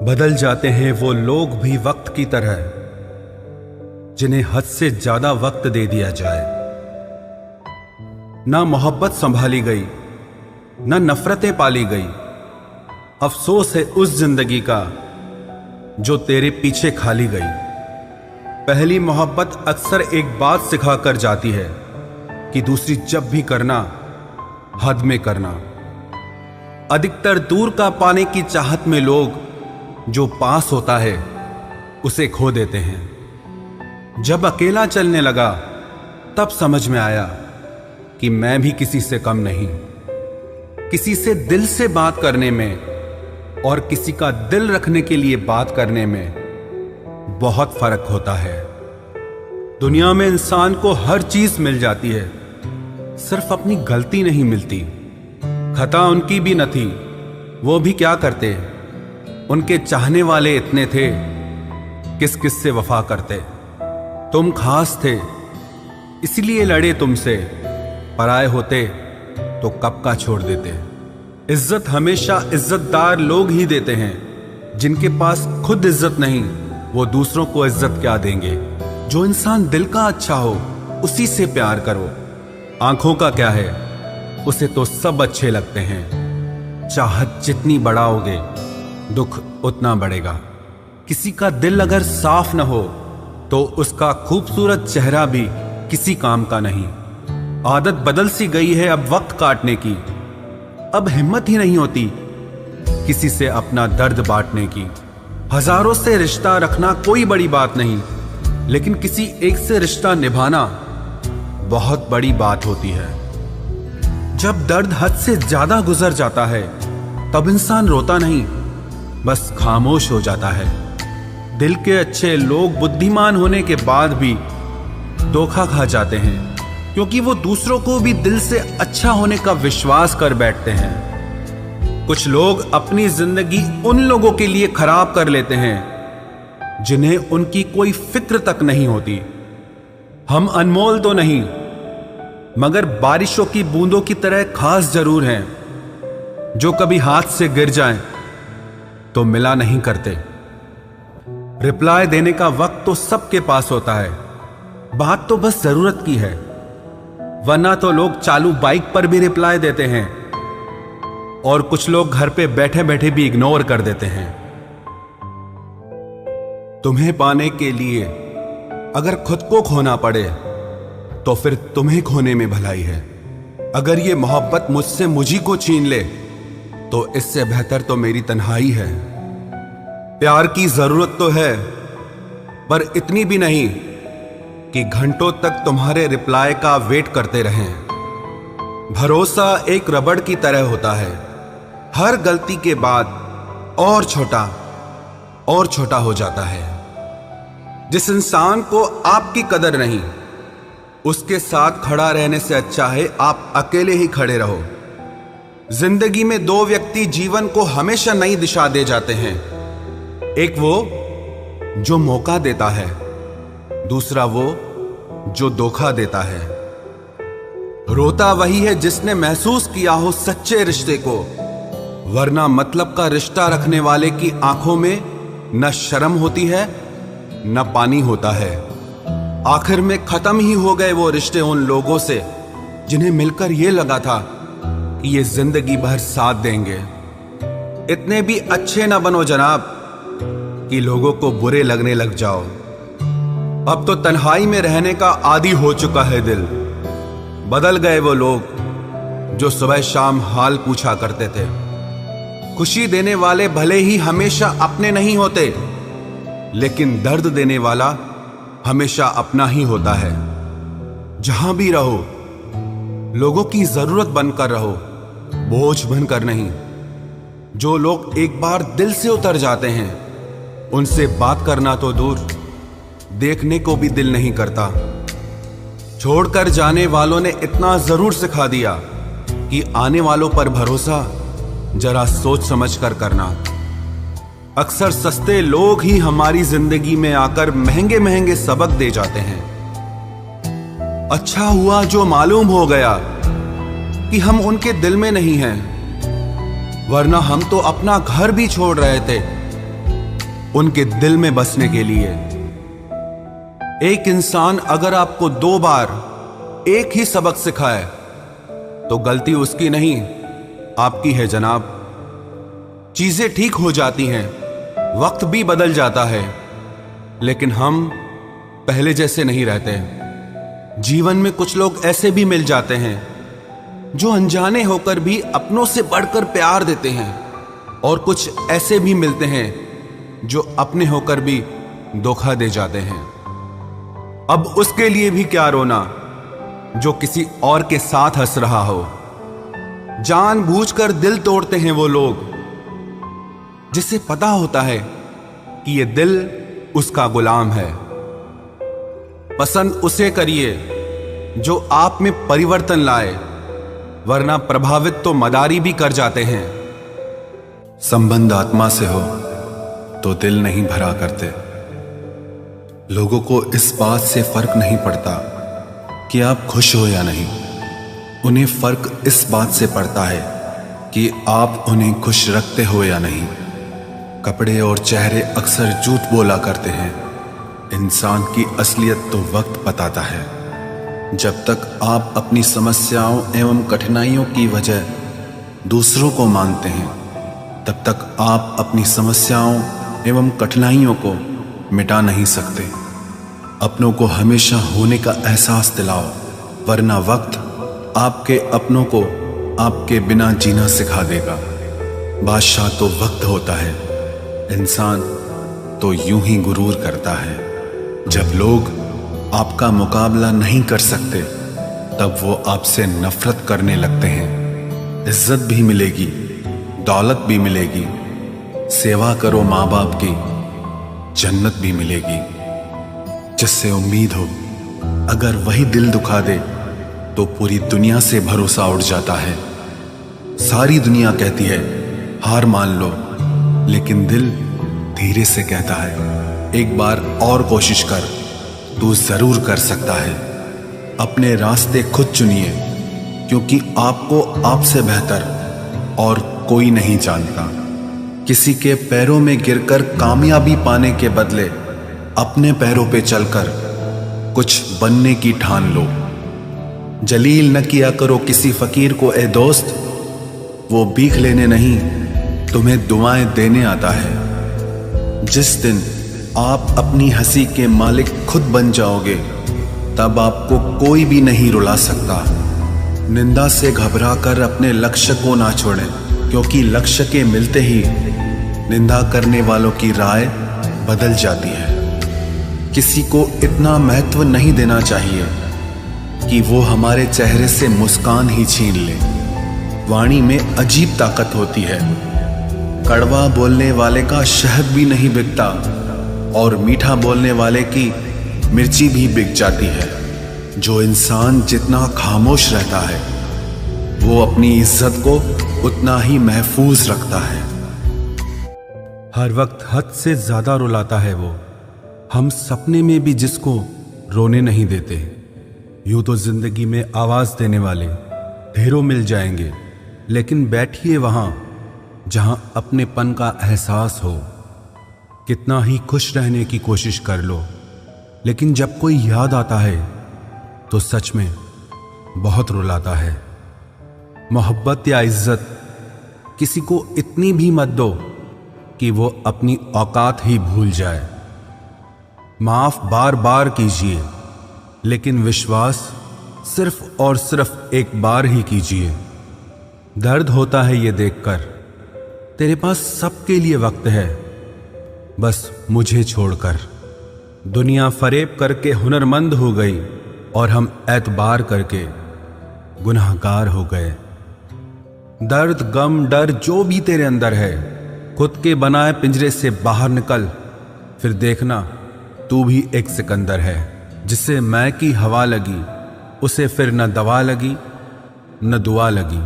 बदल जाते हैं वो लोग भी वक्त की तरह जिन्हें हद से ज्यादा वक्त दे दिया जाए। ना मोहब्बत संभाली गई, ना नफरतें पाली गई। अफसोस है उस जिंदगी का जो तेरे पीछे खाली गई। पहली मोहब्बत अक्सर एक बात सिखाकर जाती है कि दूसरी जब भी करना हद में करना। अधिकतर दूर का पाने की चाहत में लोग जो पास होता है उसे खो देते हैं। जब अकेला चलने लगा तब समझ में आया कि मैं भी किसी से कम नहीं। किसी से दिल से बात करने में और किसी का दिल रखने के लिए बात करने में बहुत फर्क होता है। दुनिया में इंसान को हर चीज मिल जाती है, सिर्फ अपनी गलती नहीं मिलती। खता उनकी भी न थी, वो भी क्या करते। उनके चाहने वाले इतने थे, किस किस से वफा करते। तुम खास थे इसलिए लड़े तुमसे, पराए होते तो कब का छोड़ देते। इज्जत हमेशा इज्जतदार लोग ही देते हैं। जिनके पास खुद इज्जत नहीं वो दूसरों को इज्जत क्या देंगे। जो इंसान दिल का अच्छा हो उसी से प्यार करो। आंखों का क्या है, उसे तो सब अच्छे लगते हैं। चाहत जितनी बढ़ाओगे दुख उतना बढ़ेगा। किसी का दिल अगर साफ न हो तो उसका खूबसूरत चेहरा भी किसी काम का नहीं। आदत बदल सी गई है अब वक्त काटने की। अब हिम्मत ही नहीं होती किसी से अपना दर्द बांटने की। हजारों से रिश्ता रखना कोई बड़ी बात नहीं, लेकिन किसी एक से रिश्ता निभाना बहुत बड़ी बात होती है। जब दर्द हद से ज्यादा गुजर जाता है तब इंसान रोता नहीं, बस खामोश हो जाता है। दिल के अच्छे लोग बुद्धिमान होने के बाद भी धोखा खा जाते हैं, क्योंकि वो दूसरों को भी दिल से अच्छा होने का विश्वास कर बैठते हैं। कुछ लोग अपनी जिंदगी उन लोगों के लिए खराब कर लेते हैं जिन्हें उनकी कोई फिक्र तक नहीं होती। हम अनमोल तो नहीं, मगर बारिशों की बूंदों की तरह खास जरूर हैं, जो कभी हाथ से गिर जाएं तो मिला नहीं करते। रिप्लाई देने का वक्त तो सबके पास होता है, बात तो बस जरूरत की है। वरना तो लोग चालू बाइक पर भी रिप्लाई देते हैं और कुछ लोग घर पे बैठे बैठे भी इग्नोर कर देते हैं। तुम्हें पाने के लिए अगर खुद को खोना पड़े तो फिर तुम्हें खोने में भलाई है। अगर ये मोहब्बत मुझसे मुझी को छीन ले तो इससे बेहतर तो मेरी तन्हाई है। प्यार की जरूरत तो है, पर इतनी भी नहीं कि घंटों तक तुम्हारे रिप्लाई का वेट करते रहें। भरोसा एक रबड़ की तरह होता है, हर गलती के बाद और छोटा हो जाता है। जिस इंसान को आपकी कदर नहीं, उसके साथ खड़ा रहने से अच्छा है आप अकेले ही खड़े रहो। जिंदगी में दो व्यक्ति जीवन को हमेशा नई दिशा दे जाते हैं। एक वो जो मौका देता है, दूसरा वो जो धोखा देता है। रोता वही है जिसने महसूस किया हो सच्चे रिश्ते को, वरना मतलब का रिश्ता रखने वाले की आंखों में न शर्म होती है न पानी होता है। आखिर में खत्म ही हो गए वो रिश्ते उन लोगों से जिन्हें मिलकर ये लगा था कि ये जिंदगी भर साथ देंगे। इतने भी अच्छे ना बनो जनाब कि लोगों को बुरे लगने लग जाओ। अब तो तन्हाई में रहने का आदी हो चुका है दिल। बदल गए वो लोग जो सुबह शाम हाल पूछा करते थे। खुशी देने वाले भले ही हमेशा अपने नहीं होते, लेकिन दर्द देने वाला हमेशा अपना ही होता है। जहां भी रहो लोगों की जरूरत बनकर रहो, बोझ बनकर नहीं। जो लोग एक बार दिल से उतर जाते हैं उनसे बात करना तो दूर, देखने को भी दिल नहीं करता। छोड़कर जाने वालों ने इतना जरूर सिखा दिया कि आने वालों पर भरोसा जरा सोच समझ कर करना। अक्सर सस्ते लोग ही हमारी जिंदगी में आकर महंगे महंगे सबक दे जाते हैं। अच्छा हुआ जो मालूम हो गया कि हम उनके दिल में नहीं हैं, वरना हम तो अपना घर भी छोड़ रहे थे उनके दिल में बसने के लिए। एक इंसान अगर आपको 2 बार एक ही सबक सिखाए तो गलती उसकी नहीं, आपकी है जनाब। चीजें ठीक हो जाती हैं, वक्त भी बदल जाता है, लेकिन हम पहले जैसे नहीं रहते। जीवन में कुछ लोग ऐसे भी मिल जाते हैं जो अनजाने होकर भी अपनों से बढ़कर प्यार देते हैं, और कुछ ऐसे भी मिलते हैं जो अपने होकर भी धोखा दे जाते हैं। अब उसके लिए भी क्या रोना जो किसी और के साथ हंस रहा हो। जानबूझकर दिल तोड़ते हैं वो लोग जिसे पता होता है कि ये दिल उसका गुलाम है। पसंद उसे करिए जो आप में परिवर्तन लाए, वरना प्रभावित तो मदारी भी कर जाते हैं। संबंध आत्मा से हो तो दिल नहीं भरा करते। लोगों को इस बात से फर्क नहीं पड़ता कि आप खुश हो या नहीं, उन्हें फर्क इस बात से पड़ता है कि आप उन्हें खुश रखते हो या नहीं। कपड़े और चेहरे अक्सर झूठ बोला करते हैं, इंसान की असलियत तो वक्त बताता है। जब तक आप अपनी समस्याओं एवं कठिनाइयों की वजह दूसरों को मानते हैं, तब तक आप अपनी समस्याओं एवं कठिनाइयों को मिटा नहीं सकते। अपनों को हमेशा होने का एहसास दिलाओ, वरना वक्त आपके अपनों को आपके बिना जीना सिखा देगा। बादशाह तो वक्त होता है, इंसान तो यूं ही गुरूर करता है। जब लोग आपका मुकाबला नहीं कर सकते, तब वो आपसे नफरत करने लगते हैं। इज्जत भी मिलेगी, दौलत भी मिलेगी, सेवा करो माँ बाप की, जन्नत भी मिलेगी। जिससे उम्मीद हो, अगर वही दिल दुखा दे तो पूरी दुनिया से भरोसा उड़ जाता है। सारी दुनिया कहती है हार मान लो, लेकिन दिल धीरे से कहता है एक बार और कोशिश कर, तू जरूर कर सकता है। अपने रास्ते खुद चुनिए, क्योंकि आपको आपसे बेहतर और कोई नहीं जानता। किसी के पैरों में गिरकर कामयाबी पाने के बदले अपने पैरों पे चलकर कुछ बनने की ठान लो। जलील न किया करो किसी फकीर को ए दोस्त, वो भीख लेने नहीं तुम्हें दुआएं देने आता है। जिस दिन आप अपनी हंसी के मालिक खुद बन जाओगे, तब आपको कोई भी नहीं रुला सकता। निंदा से घबराकर अपने लक्ष्य को ना छोड़ें, क्योंकि लक्ष्य के मिलते ही निंदा करने वालों की राय बदल जाती है। किसी को इतना महत्व नहीं देना चाहिए कि वो हमारे चेहरे से मुस्कान ही छीन ले। वाणी में अजीब ताकत होती है। कड़वा बोलने वाले का शहद भी नहीं बिकता, और मीठा बोलने वाले की मिर्ची भी बिक जाती है। जो इंसान जितना खामोश रहता है, वो अपनी इज्जत को उतना ही महफूज रखता है। हर वक्त हद से ज्यादा रुलाता है वो, हम सपने में भी जिसको रोने नहीं देते। यूं तो जिंदगी में आवाज देने वाले ढेरों मिल जाएंगे, लेकिन बैठिए वहां जहां अपनेपन का एहसास हो। कितना ही खुश रहने की कोशिश कर लो, लेकिन जब कोई याद आता है तो सच में बहुत रुलाता है। मोहब्बत या इज्जत किसी को इतनी भी मत दो कि वो अपनी औकात ही भूल जाए। माफ बार बार कीजिए, लेकिन विश्वास सिर्फ और सिर्फ एक बार ही कीजिए। दर्द होता है ये देखकर तेरे पास सबके लिए वक्त है, बस मुझे छोड़कर। दुनिया फरेब करके हुनरमंद हो गई और हम एतबार करके गुनाहगार हो गए। दर्द, गम, डर जो भी तेरे अंदर है, खुद के बनाए पिंजरे से बाहर निकल, फिर देखना तू भी एक सिकंदर है। जिसे मैं की हवा लगी, उसे फिर न दवा लगी न दुआ लगी।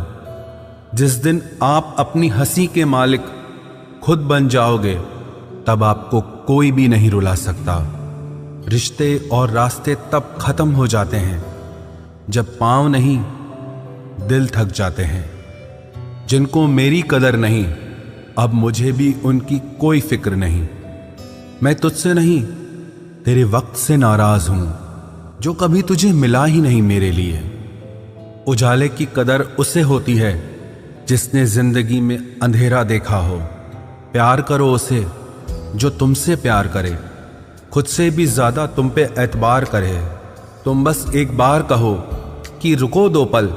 जिस दिन आप अपनी हंसी के मालिक खुद बन जाओगे, तब आपको कोई भी नहीं रुला सकता। रिश्ते और रास्ते तब खत्म हो जाते हैं जब पांव नहीं दिल थक जाते हैं। जिनको मेरी कदर नहीं, अब मुझे भी उनकी कोई फिक्र नहीं। मैं तुझसे नहीं, तेरे वक्त से नाराज हूं जो कभी तुझे मिला ही नहीं मेरे लिए। उजाले की कदर उसे होती है जिसने जिंदगी में अंधेरा देखा हो। प्यार करो उसे जो तुमसे प्यार करे, खुद से भी ज्यादा तुम पे एतबार करे। तुम बस एक बार कहो कि रुको 2 पल,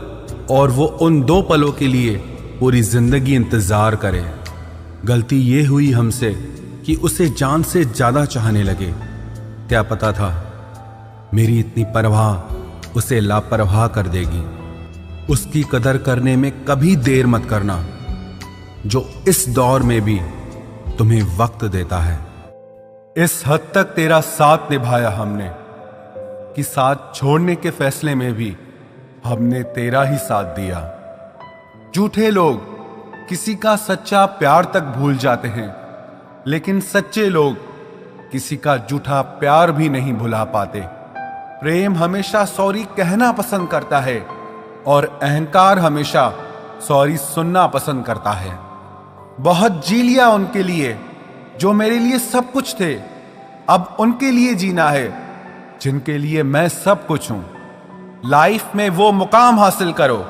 और वो उन 2 पलों के लिए पूरी जिंदगी इंतजार करे। गलती ये हुई हमसे कि उसे जान से ज्यादा चाहने लगे। क्या पता था मेरी इतनी परवाह उसे लापरवाह कर देगी। उसकी कदर करने में कभी देर मत करना, जो इस दौर में भी तुम्हें वक्त देता है। इस हद तक तेरा साथ निभाया हमने कि साथ छोड़ने के फैसले में भी हमने तेरा ही साथ दिया। झूठे लोग किसी का सच्चा प्यार तक भूल जाते हैं, लेकिन सच्चे लोग किसी का झूठा प्यार भी नहीं भुला पाते। प्रेम हमेशा सॉरी कहना पसंद करता है और अहंकार हमेशा सॉरी सुनना पसंद करता है। बहुत जी लिया उनके लिए जो मेरे लिए सब कुछ थे, अब उनके लिए जीना है जिनके लिए मैं सब कुछ हूं। लाइफ में वो मुकाम हासिल करो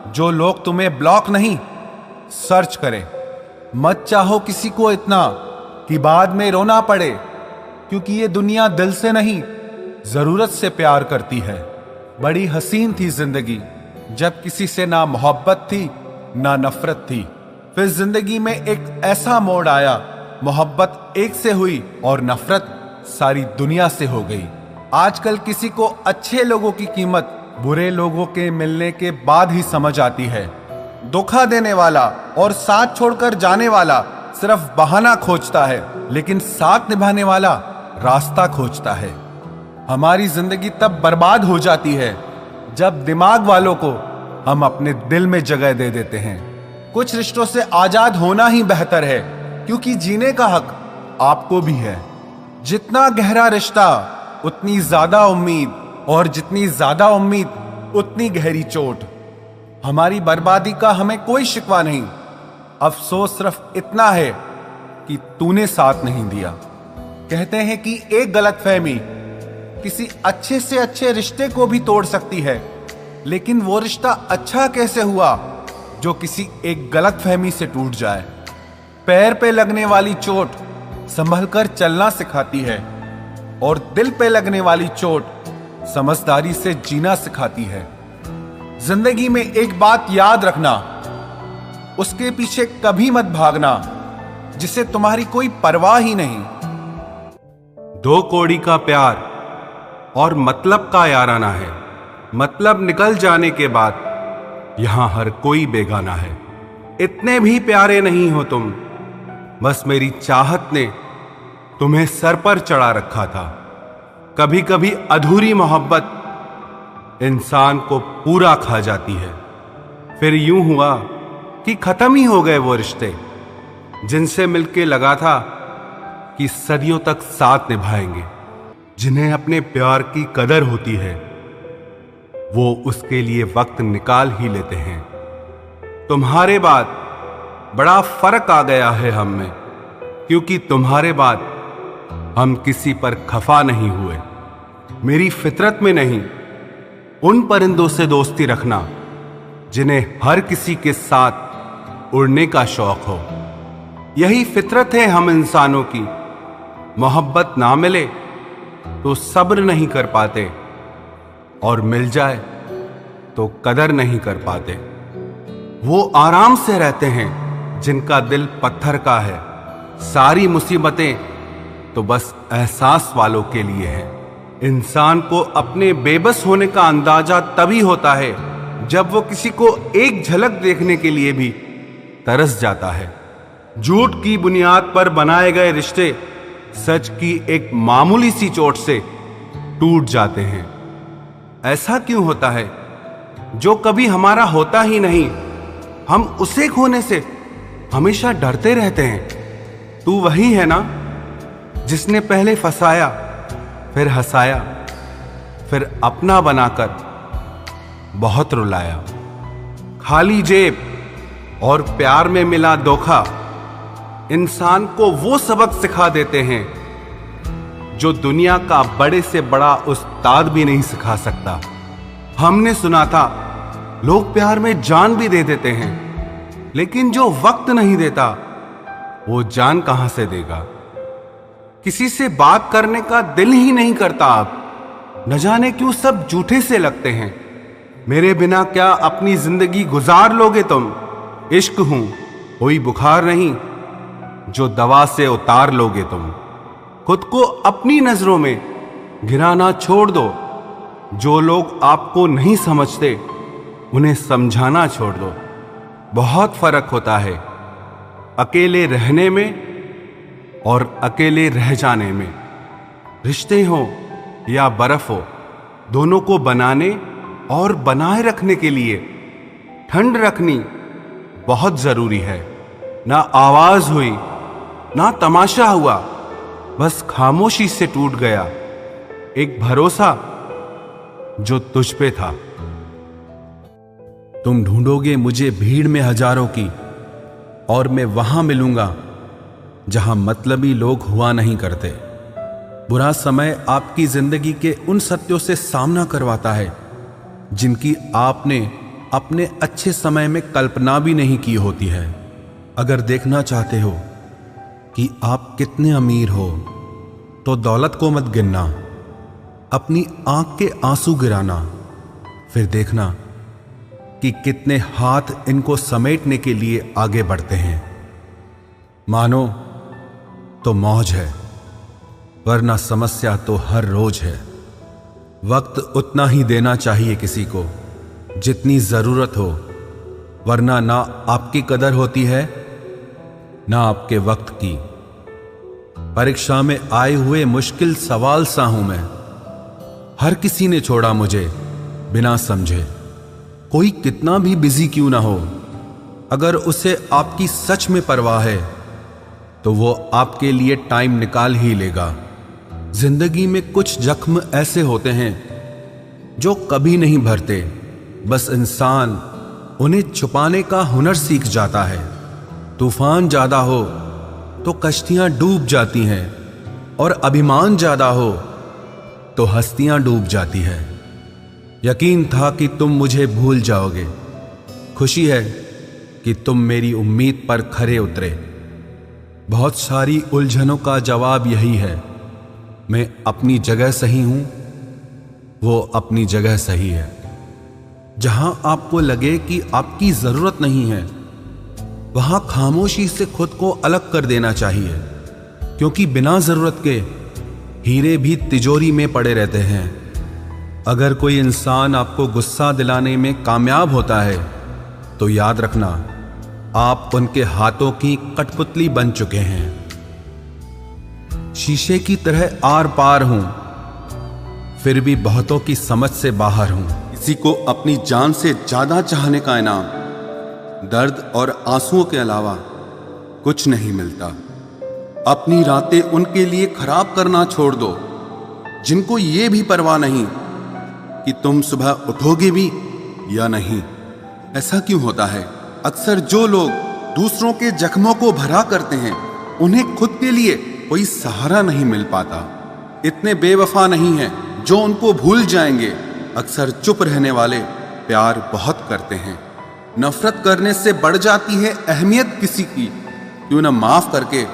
जो लोग तुम्हें ब्लॉक नहीं सर्च करें। मत चाहो किसी को इतना कि बाद में रोना पड़े, क्योंकि ये दुनिया दिल से नहीं जरूरत से प्यार करती है। बड़ी हसीन थी जिंदगी जब किसी से ना मोहब्बत थी ना नफरत थी। फिर जिंदगी में एक ऐसा मोड़ आया, मोहब्बत एक से हुई और नफरत सारी दुनिया से हो गई। आजकल किसी को अच्छे लोगों की कीमत बुरे लोगों के मिलने के बाद ही समझ आती है। धोखा देने वाला और साथ छोड़कर जाने वाला सिर्फ बहाना खोजता है, लेकिन साथ निभाने वाला रास्ता खोजता है। हमारी जिंदगी तब बर्बाद हो जाती है जब दिमाग वालों को हम अपने दिल में जगह दे देते हैं। कुछ रिश्तों से आजाद होना ही बेहतर है, क्योंकि जीने का हक आपको भी है। जितना गहरा रिश्ता उतनी ज्यादा उम्मीद, और जितनी ज्यादा उम्मीद उतनी गहरी चोट। हमारी बर्बादी का हमें कोई शिकवा नहीं, अफसोस सिर्फ इतना है कि तूने साथ नहीं दिया। कहते हैं कि एक गलतफहमी किसी अच्छे से अच्छे रिश्ते को भी तोड़ सकती है, लेकिन वो रिश्ता अच्छा कैसे हुआ जो किसी एक गलतफहमी से टूट जाए। पैर पे लगने वाली चोट संभल कर चलना सिखाती है, और दिल पे लगने वाली चोट समझदारी से जीना सिखाती है। जिंदगी में एक बात याद रखना, उसके पीछे कभी मत भागना जिसे तुम्हारी कोई परवाह ही नहीं। 2 कौड़ी का प्यार और मतलब का याराना है। मतलब निकल जाने के बाद यहां हर कोई बेगाना है। इतने भी प्यारे नहीं हो तुम, बस मेरी चाहत ने तुम्हें सर पर चढ़ा रखा था। कभी कभी अधूरी मोहब्बत इंसान को पूरा खा जाती है। फिर यूं हुआ कि खत्म ही हो गए वो रिश्ते जिनसे मिलके लगा था कि सदियों तक साथ निभाएंगे। जिन्हें अपने प्यार की कदर होती है वो उसके लिए वक्त निकाल ही लेते हैं। तुम्हारे बाद बड़ा फर्क आ गया है हम में, क्योंकि तुम्हारे बाद हम किसी पर खफा नहीं हुए। मेरी फितरत में नहीं उन परिंदों से दोस्ती रखना जिन्हें हर किसी के साथ उड़ने का शौक हो। यही फितरत है हम इंसानों की। मोहब्बत ना मिले तो सब्र नहीं कर पाते, और मिल जाए तो कदर नहीं कर पाते। वो आराम से रहते हैं जिनका दिल पत्थर का है। सारी मुसीबतें तो बस एहसास वालों के लिए है। इंसान को अपने बेबस होने का अंदाजा तभी होता है जब वो किसी को एक झलक देखने के लिए भी तरस जाता है। झूठ की बुनियाद पर बनाए गए रिश्ते सच की एक मामूली सी चोट से टूट जाते हैं। ऐसा क्यों होता है? जो कभी हमारा होता ही नहीं, हम उसे खोने से हमेशा डरते रहते हैं। तू वही है ना जिसने पहले फंसाया, फिर हंसाया, फिर अपना बनाकर बहुत रुलाया। खाली जेब और प्यार में मिला धोखा इंसान को वो सबक सिखा देते हैं जो दुनिया का बड़े से बड़ा उस्ताद भी नहीं सिखा सकता। हमने सुना था लोग प्यार में जान भी दे देते हैं, लेकिन जो वक्त नहीं देता वो जान कहां से देगा। किसी से बात करने का दिल ही नहीं करता अब, न जाने क्यों सब झूठे से लगते हैं। मेरे बिना क्या अपनी जिंदगी गुजार लोगे तुम? इश्क हूं कोई बुखार नहीं जो दवा से उतार लोगे तुम। खुद को अपनी नजरों में गिराना छोड़ दो। जो लोग आपको नहीं समझते उन्हें समझाना छोड़ दो। बहुत फर्क होता है अकेले रहने में और अकेले रह जाने में। रिश्ते हो या बर्फ हो, दोनों को बनाने और बनाए रखने के लिए ठंड रखनी बहुत जरूरी है। ना आवाज हुई ना तमाशा हुआ, बस खामोशी से टूट गया एक भरोसा जो तुझ पे था। तुम ढूंढोगे मुझे भीड़ में हजारों की, और मैं वहां मिलूंगा जहां मतलबी लोग हुआ नहीं करते। बुरा समय आपकी जिंदगी के उन सत्यों से सामना करवाता है जिनकी आपने अपने अच्छे समय में कल्पना भी नहीं की होती है। अगर देखना चाहते हो कि आप कितने अमीर हो तो दौलत को मत गिनना, अपनी आंख के आंसू गिराना, फिर देखना कि कितने हाथ इनको समेटने के लिए आगे बढ़ते हैं। मानो तो मौज है, वरना समस्या तो हर रोज है। वक्त उतना ही देना चाहिए किसी को जितनी जरूरत हो, वरना ना आपकी कदर होती है ना आपके वक्त की। परीक्षा में आए हुए मुश्किल सवाल सा हूं मैं। हर किसी ने छोड़ा मुझे बिना समझे। कोई कितना भी बिजी क्यों ना हो, अगर उसे आपकी सच में परवाह है तो वो आपके लिए टाइम निकाल ही लेगा। जिंदगी में कुछ जख्म ऐसे होते हैं जो कभी नहीं भरते, बस इंसान उन्हें छुपाने का हुनर सीख जाता है। तूफान ज्यादा हो तो कश्तियां डूब जाती हैं, और अभिमान ज्यादा हो तो हस्तियां डूब जाती है। यकीन था कि तुम मुझे भूल जाओगे। खुशी है कि तुम मेरी उम्मीद पर खरे उतरे। बहुत सारी उलझनों का जवाब यही है, मैं अपनी जगह सही हूं, वो अपनी जगह सही है। जहां आपको लगे कि आपकी जरूरत नहीं है, वहां खामोशी से खुद को अलग कर देना चाहिए, क्योंकि बिना जरूरत के हीरे भी तिजोरी में पड़े रहते हैं। अगर कोई इंसान आपको गुस्सा दिलाने में कामयाब होता है तो याद रखना आप उनके हाथों की कठपुतली बन चुके हैं। शीशे की तरह आर पार हूं, फिर भी बहुतों की समझ से बाहर हूं। किसी को अपनी जान से ज्यादा चाहने का इनाम दर्द और आंसुओं के अलावा कुछ नहीं मिलता। अपनी रातें उनके लिए खराब करना छोड़ दो जिनको ये भी परवाह नहीं कि तुम सुबह उठोगे भी या नहीं। ऐसा क्यों होता है? अक्सर जो लोग दूसरों के जख्मों को भरा करते हैं उन्हें खुद के लिए कोई सहारा नहीं मिल पाता। इतने बेवफा नहीं हैं जो उनको भूल जाएंगे। अक्सर चुप रहने वाले प्यार बहुत करते हैं। नफरत करने से बढ़ जाती है अहमियत किसी की, क्यों न माफ करके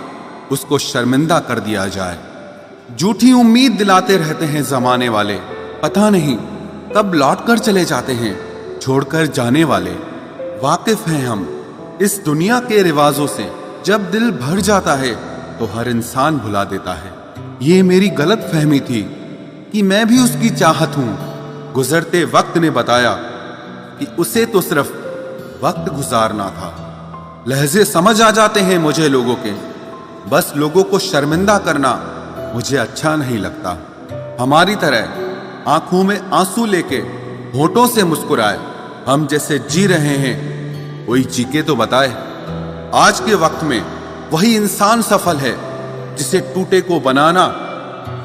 उसको शर्मिंदा कर दिया जाए। झूठी उम्मीद दिलाते रहते हैं जमाने वाले, पता नहीं कब लौट कर चले जाते हैं छोड़कर जाने वाले। वाकिफ हैं हम इस दुनिया के रिवाजों से। जब दिल भर जाता है तो हर इंसान भुला देता है। ये मेरी गलत फहमी थी कि मैं भी उसकी चाहत हूं। गुजरते वक्त ने बताया कि उसे तो सिर्फ वक्त गुजारना था। लहजे समझ आ जाते हैं मुझे लोगों के, बस लोगों को शर्मिंदा करना मुझे अच्छा नहीं लगता। हमारी तरह आंखों में आंसू लेके होठों से मुस्कुराए। हम जैसे जी रहे हैं कोई जी के तो बताए। आज के वक्त में वही इंसान सफल है जिसे टूटे को बनाना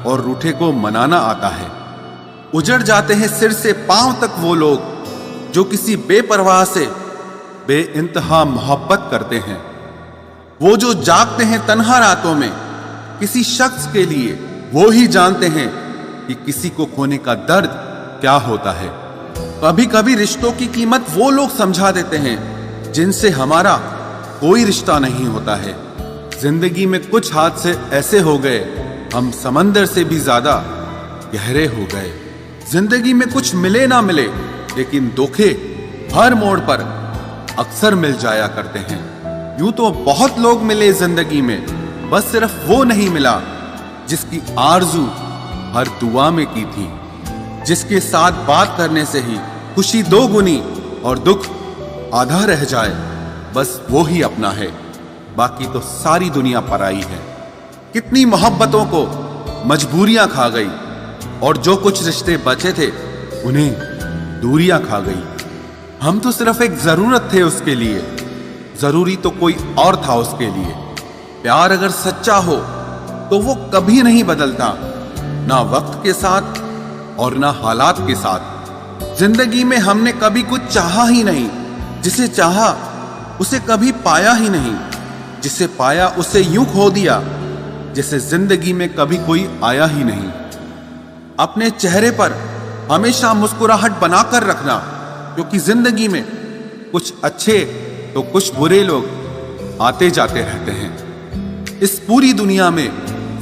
और रूठे को मनाना आता है। उजड़ जाते हैं सिर से पांव तक वो लोग जो किसी बेपरवाह से बेइंतहा मोहब्बत करते हैं। वो जो जागते हैं तन्हा रातों में किसी शख्स के लिए वो ही जानते हैं कि किसी को खोने का दर्द क्या होता है। कभी कभी रिश्तों की कीमत वो लोग समझा देते हैं जिनसे हमारा कोई रिश्ता नहीं होता है। जिंदगी में कुछ हादसे ऐसे हो गए, हम समंदर से भी ज्यादा गहरे हो गए। जिंदगी में कुछ मिले ना मिले, लेकिन धोखे हर मोड़ पर अक्सर मिल जाया करते हैं। यूं तो बहुत लोग मिले जिंदगी में, बस सिर्फ वो नहीं मिला जिसकी आरजू हर दुआ में की थी, जिसके साथ बात करने से ही खुशी दो गुनी और दुख आधा रह जाए। बस वो ही अपना है, बाकी तो सारी दुनिया पराई है। कितनी मोहब्बतों को मजबूरियां खा गई, और जो कुछ रिश्ते बचे थे उन्हें दूरियां खा गई। हम तो सिर्फ एक जरूरत थे उसके लिए, जरूरी तो कोई और था उसके लिए। प्यार अगर सच्चा हो तो वो कभी नहीं बदलता, ना वक्त के साथ और ना हालात के साथ। जिंदगी में हमने कभी कुछ चाहा ही नहीं, जिसे चाहा उसे कभी पाया ही नहीं, जिसे पाया उसे यूं खो दिया जैसे जिंदगी में कभी कोई आया ही नहीं। अपने चेहरे पर हमेशा मुस्कुराहट बनाकर रखना, क्योंकि जिंदगी में कुछ अच्छे तो कुछ बुरे लोग आते जाते रहते हैं। इस पूरी दुनिया में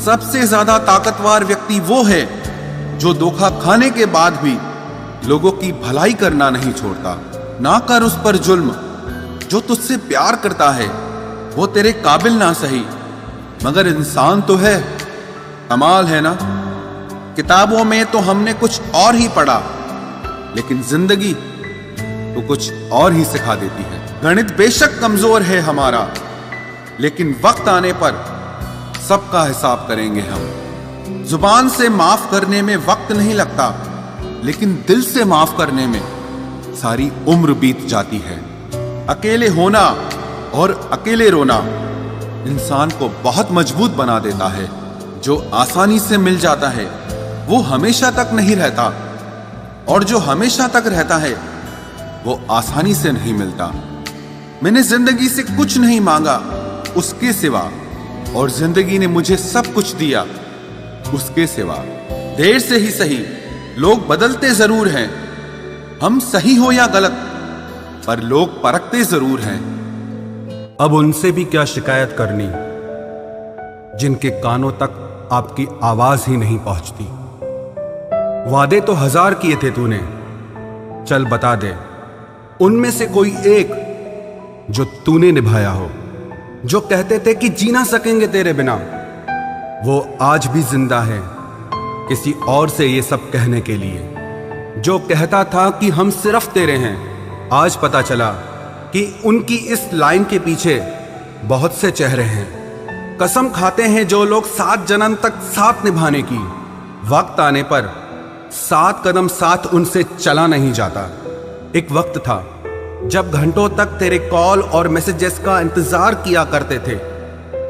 सबसे ज्यादा ताकतवर व्यक्ति वो है जो धोखा खाने के बाद भी लोगों की भलाई करना नहीं छोड़ता। ना कर उस पर जुल्म, जो तुझसे प्यार करता है वो तेरे काबिल ना सही, मगर इंसान तो है। कमाल है ना, किताबों में तो हमने कुछ और ही पढ़ा, लेकिन जिंदगी तो कुछ और ही सिखा देती है। गणित बेशक कमजोर है हमारा, लेकिन वक्त आने पर सबका हिसाब करेंगे हम। जुबान से माफ करने में वक्त नहीं लगता, लेकिन दिल से माफ करने में सारी उम्र बीत जाती है। अकेले होना और अकेले रोना इंसान को बहुत मजबूत बना देता है। जो आसानी से मिल जाता है वो हमेशा तक नहीं रहता, और जो हमेशा तक रहता है वो आसानी से नहीं मिलता। मैंने जिंदगी से कुछ नहीं मांगा उसके सिवा, और जिंदगी ने मुझे सब कुछ दिया उसके सिवा। देर से ही सही, लोग बदलते जरूर हैं, हम सही हो या गलत, पर लोग परखते जरूर हैं। अब उनसे भी क्या शिकायत करनी जिनके कानों तक आपकी आवाज ही नहीं पहुंचती। वादे तो 1000 किए थे तूने, चल बता दे उनमें से कोई एक जो तूने निभाया हो। जो कहते थे कि जी ना सकेंगे तेरे बिना, वो आज भी जिंदा है किसी और से ये सब कहने के लिए। जो कहता था कि हम सिर्फ तेरे हैं, आज पता चला कि उनकी इस लाइन के पीछे बहुत से चेहरे हैं। कसम खाते हैं जो लोग 7 जन्म तक साथ निभाने की, वक्त आने पर 7 कदम साथ उनसे चला नहीं जाता। एक वक्त था जब घंटों तक तेरे कॉल और मैसेजेस का इंतजार किया करते थे,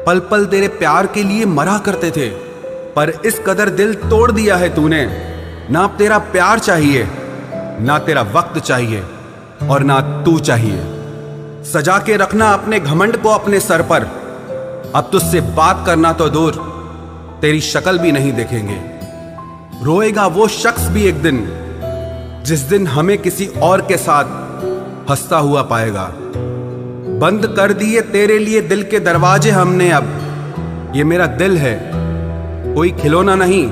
पल पल तेरे प्यार के लिए मरा करते थे, पर इस कदर दिल तोड़ दिया है तूने। ना तेरा प्यार चाहिए, ना तेरा वक्त चाहिए, और ना तू चाहिए। सजा के रखना अपने घमंड को अपने सर पर। अब तुझसे बात करना तो दूर, तेरी शक्ल भी नहीं देखेंगे। रोएगा वो शख्स भी एक दिन, जिस दिन हमें किसी और के साथ हंसता हुआ पाएगा। बंद कर दिए तेरे लिए दिल के दरवाजे हमने अब। ये मेरा दिल है, कोई खिलौना नहीं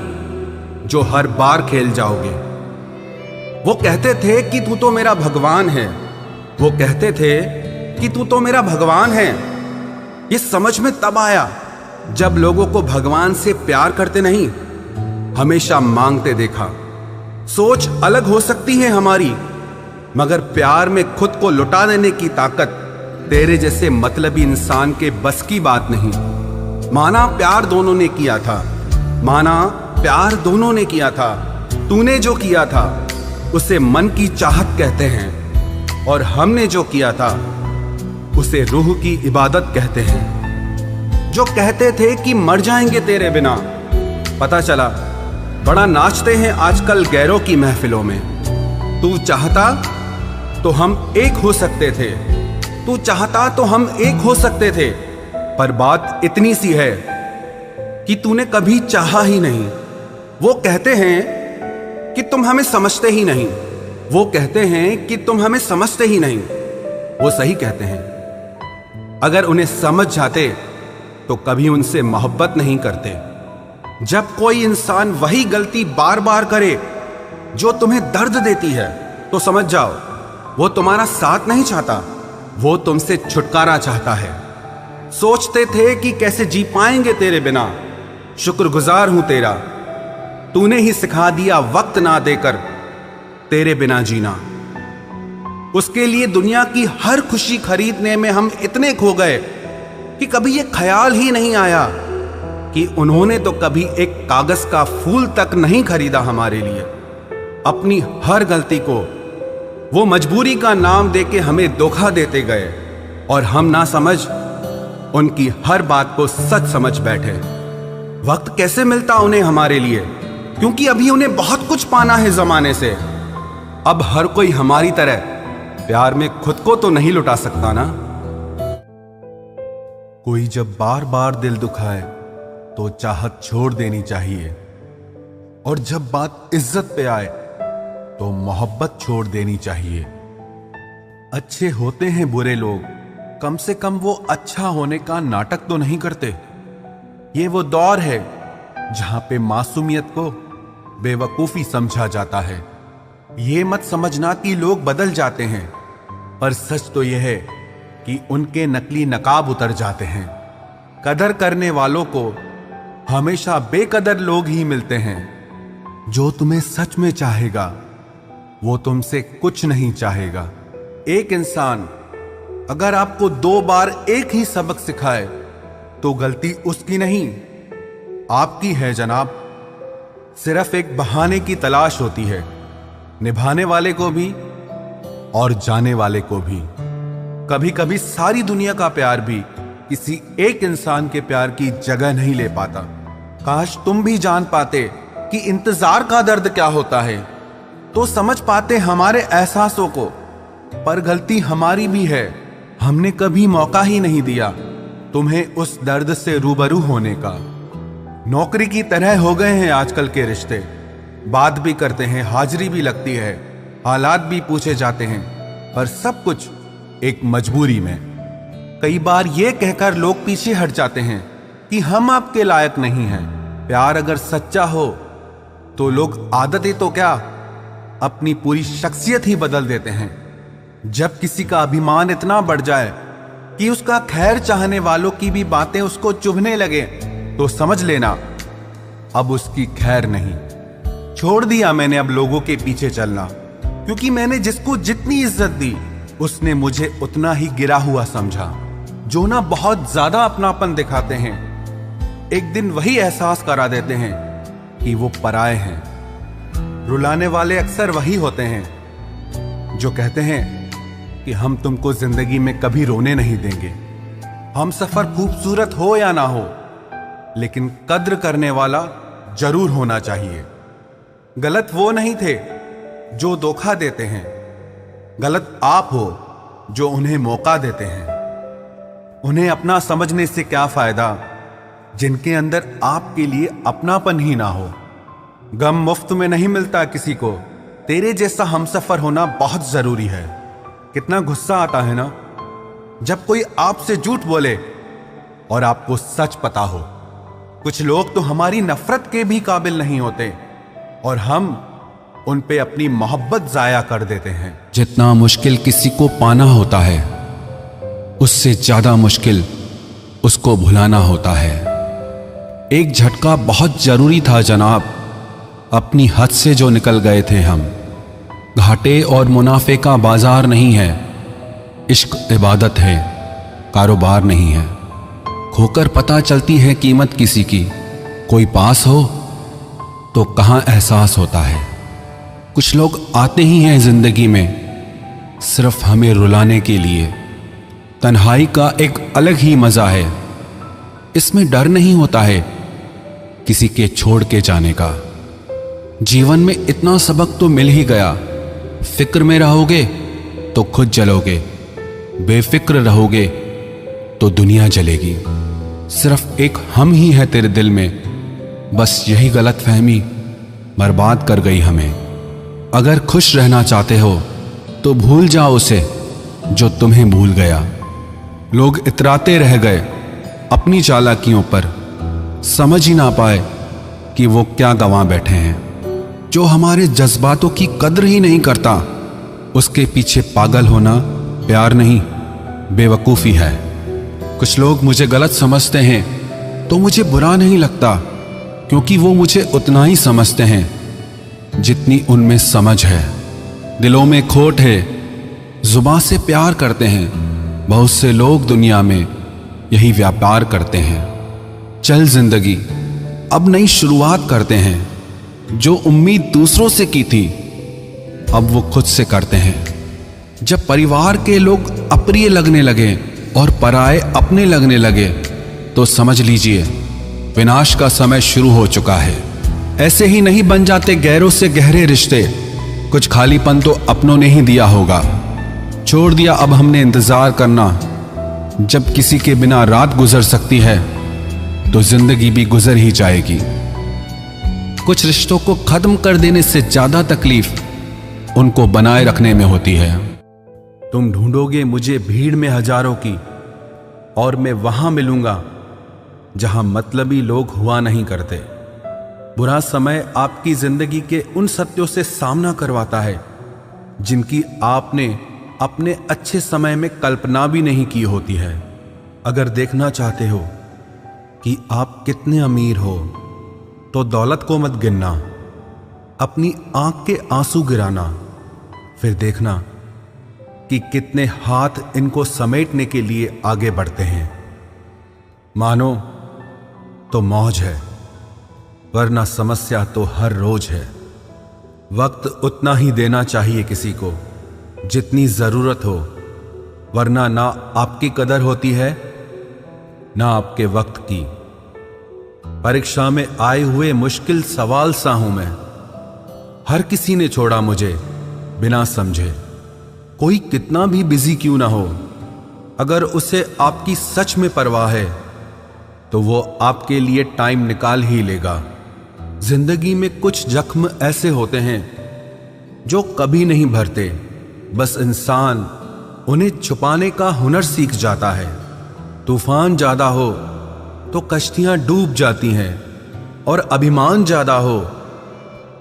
जो हर बार खेल जाओगे। वो कहते थे कि तू तो मेरा भगवान है, वो कहते थे कि तू तो मेरा भगवान है। ये समझ में तब आया जब लोगों को भगवान से प्यार करते नहीं, हमेशा मांगते देखा। सोच अलग हो सकती है हमारी, मगर प्यार में खुद को लुटा देने की ताकत तेरे जैसे मतलबी इंसान के बस की बात नहीं। माना प्यार दोनों ने किया था, माना प्यार दोनों ने किया था। तूने जो किया था उसे मन की चाहत कहते हैं, और हमने जो किया था उसे रूह की इबादत कहते हैं। जो कहते थे कि मर जाएंगे तेरे बिना, पता चला बड़ा नाचते हैं आजकल गैरों की महफिलों में। तू चाहता तो हम एक हो सकते थे, तू चाहता तो हम एक हो सकते थे, पर बात इतनी सी है कि तूने कभी चाहा ही नहीं। वो कहते हैं कि तुम हमें समझते ही नहीं। वो कहते हैं कि तुम हमें समझते ही नहीं। वो सही कहते हैं। अगर उन्हें समझ जाते तो कभी उनसे मोहब्बत नहीं करते। जब कोई इंसान वही गलती बार बार करे जो तुम्हें दर्द देती है, तो समझ जाओ वो तुम्हारा साथ नहीं चाहता, वो तुमसे छुटकारा चाहता है। सोचते थे कि कैसे जी पाएंगे तेरे बिना, शुक्रगुजार हूं तेरा, तूने ही सिखा दिया वक्त ना देकर तेरे बिना जीना। उसके लिए दुनिया की हर खुशी खरीदने में हम इतने खो गए कि कभी ये ख्याल ही नहीं आया कि उन्होंने तो कभी एक कागज का फूल तक नहीं खरीदा हमारे लिए। अपनी हर गलती को वो मजबूरी का नाम देके हमें धोखा देते गए और हम ना समझ उनकी हर बात को सच समझ बैठे। वक्त कैसे मिलता उन्हें हमारे लिए, क्योंकि अभी उन्हें बहुत कुछ पाना है जमाने से। अब हर कोई हमारी तरह प्यार में खुद को तो नहीं लुटा सकता ना। कोई जब बार बार दिल दुखाए तो चाहत छोड़ देनी चाहिए, और जब बात इज्जत पे आए तो मोहब्बत छोड़ देनी चाहिए। अच्छे होते हैं बुरे लोग, कम से कम वो अच्छा होने का नाटक तो नहीं करते। ये वो दौर है जहां पे मासूमियत को बेवकूफी समझा जाता है। ये मत समझना कि लोग बदल जाते हैं, पर सच तो यह है कि उनके नकली नकाब उतर जाते हैं। कदर करने वालों को हमेशा बेकदर लोग ही मिलते हैं। जो तुम्हें सच में चाहेगा वो तुमसे कुछ नहीं चाहेगा। एक इंसान अगर आपको 2 बार एक ही सबक सिखाए तो गलती उसकी नहीं आपकी है जनाब। सिर्फ एक बहाने की तलाश होती है, निभाने वाले को भी और जाने वाले को भी। कभी कभी सारी दुनिया का प्यार भी किसी एक इंसान के प्यार की जगह नहीं ले पाता। काश तुम भी जान पाते कि इंतजार का दर्द क्या होता है, तो समझ पाते हमारे एहसासों को। पर गलती हमारी भी है, हमने कभी मौका ही नहीं दिया तुम्हें उस दर्द से रूबरू होने का। नौकरी की तरह हो गए हैं आजकल के रिश्ते, बात भी करते हैं, हाजिरी भी लगती है, हालात भी पूछे जाते हैं, पर सब कुछ एक मजबूरी में। कई बार ये कहकर लोग पीछे हट जाते हैं कि हम आपके लायक नहीं हैं। प्यार अगर सच्चा हो तो लोग आदतें तो क्या, अपनी पूरी शख्सियत ही बदल देते हैं। जब किसी का अभिमान इतना बढ़ जाए कि उसका खैर चाहने वालों की भी बातें उसको चुभने लगे, तो समझ लेना अब उसकी खैर नहीं। छोड़ दिया मैंने अब लोगों के पीछे चलना, क्योंकि मैंने जिसको जितनी इज्जत दी उसने मुझे उतना ही गिरा हुआ समझा। जो ना बहुत ज्यादा अपनापन दिखाते हैं, एक दिन वही एहसास करा देते हैं कि वो पराए हैं। रुलाने वाले अक्सर वही होते हैं जो कहते हैं कि हम तुमको जिंदगी में कभी रोने नहीं देंगे। हम सफर खूबसूरत हो या ना हो, लेकिन कद्र करने वाला जरूर होना चाहिए। गलत वो नहीं थे जो धोखा देते हैं, गलत आप हो जो उन्हें मौका देते हैं। उन्हें अपना समझने से क्या फायदा जिनके अंदर आपके लिए अपनापन ही ना हो। गम मुफ्त में नहीं मिलता किसी को, तेरे जैसा हमसफर होना बहुत जरूरी है। कितना गुस्सा आता है ना जब कोई आपसे झूठ बोले और आपको सच पता हो। कुछ लोग तो हमारी नफरत के भी काबिल नहीं होते और हम उन पे अपनी मोहब्बत जाया कर देते हैं। जितना मुश्किल किसी को पाना होता है, उससे ज्यादा मुश्किल उसको भुलाना होता है। एक झटका बहुत जरूरी था जनाब, अपनी हद से जो निकल गए थे हम। घाटे और मुनाफे का बाजार नहीं है, इश्क इबादत है, कारोबार नहीं है। खोकर पता चलती है कीमत किसी की, कोई पास हो तो कहां एहसास होता है। कुछ लोग आते ही हैं जिंदगी में सिर्फ हमें रुलाने के लिए। तन्हाई का एक अलग ही मजा है, इसमें डर नहीं होता है किसी के छोड़ के जाने का। जीवन में इतना सबक तो मिल ही गया, फिक्र में रहोगे तो खुद जलोगे, बेफिक्र रहोगे तो दुनिया जलेगी। सिर्फ एक हम ही है तेरे दिल में, बस यही गलत फहमी बर्बाद कर गई हमें। अगर खुश रहना चाहते हो तो भूल जाओ उसे जो तुम्हें भूल गया। लोग इतराते रह गए अपनी चालाकियों पर, समझ ही ना पाए कि वो क्या गंवा बैठे हैं। जो हमारे जज्बातों की कद्र ही नहीं करता, उसके पीछे पागल होना प्यार नहीं, बेवकूफ़ी है। कुछ लोग मुझे गलत समझते हैं तो मुझे बुरा नहीं लगता, क्योंकि वो मुझे उतना ही समझते हैं जितनी उनमें समझ है। दिलों में खोट है, जुबान से प्यार करते हैं, बहुत से लोग दुनिया में यही व्यापार करते हैं। चल जिंदगी अब नई शुरुआत करते हैं, जो उम्मीद दूसरों से की थी अब वो खुद से करते हैं। जब परिवार के लोग अप्रिय लगने लगे और पराये अपने लगने लगे तो समझ लीजिए विनाश का समय शुरू हो चुका है। ऐसे ही नहीं बन जाते गैरों से गहरे रिश्ते, कुछ खालीपन तो अपनों ने ही दिया होगा। छोड़ दिया अब हमने इंतजार करना, जब किसी के बिना रात गुजर सकती है तो जिंदगी भी गुजर ही जाएगी। कुछ रिश्तों को खत्म कर देने से ज्यादा तकलीफ उनको बनाए रखने में होती है। तुम ढूंढोगे मुझे भीड़ में हजारों की, और मैं वहां मिलूंगा जहां मतलबी लोग हुआ नहीं करते। बुरा समय आपकी जिंदगी के उन सत्यों से सामना करवाता है जिनकी आपने अपने अच्छे समय में कल्पना भी नहीं की होती है। अगर देखना चाहते हो कि आप कितने अमीर हो तो दौलत को मत गिनना, अपनी आंख के आंसू गिराना, फिर देखना कि कितने हाथ इनको समेटने के लिए आगे बढ़ते हैं। मानो तो मौज है, वरना समस्या तो हर रोज है। वक्त उतना ही देना चाहिए किसी को जितनी जरूरत हो, वरना ना आपकी कदर होती है ना आपके वक्त की। परीक्षा में आए हुए मुश्किल सवाल सा हूं मैं, हर किसी ने छोड़ा मुझे बिना समझे। कोई कितना भी बिजी क्यों ना हो, अगर उसे आपकी सच में परवाह है तो वो आपके लिए टाइम निकाल ही लेगा। जिंदगी में कुछ जख्म ऐसे होते हैं जो कभी नहीं भरते, बस इंसान उन्हें छुपाने का हुनर सीख जाता है। तूफान ज्यादा हो तो कश्तियां डूब जाती हैं, और अभिमान ज्यादा हो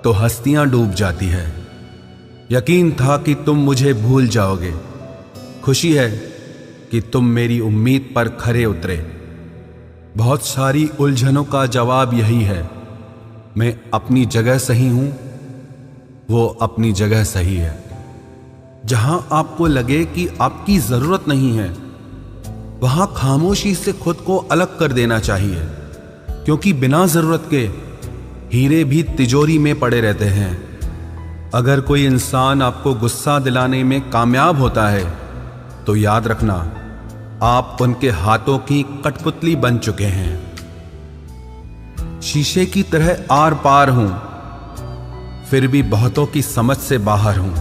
तो हस्तियां डूब जाती है। यकीन था कि तुम मुझे भूल जाओगे, खुशी है कि तुम मेरी उम्मीद पर खरे उतरे। बहुत सारी उलझनों का जवाब यही है, मैं अपनी जगह सही हूं, वो अपनी जगह सही है। जहां आपको लगे कि आपकी जरूरत नहीं है, वहां खामोशी से खुद को अलग कर देना चाहिए, क्योंकि बिना जरूरत के हीरे भी तिजोरी में पड़े रहते हैं। अगर कोई इंसान आपको गुस्सा दिलाने में कामयाब होता है तो याद रखना आप उनके हाथों की कठपुतली बन चुके हैं। शीशे की तरह आर पार हूं, फिर भी बहुतों की समझ से बाहर हूं।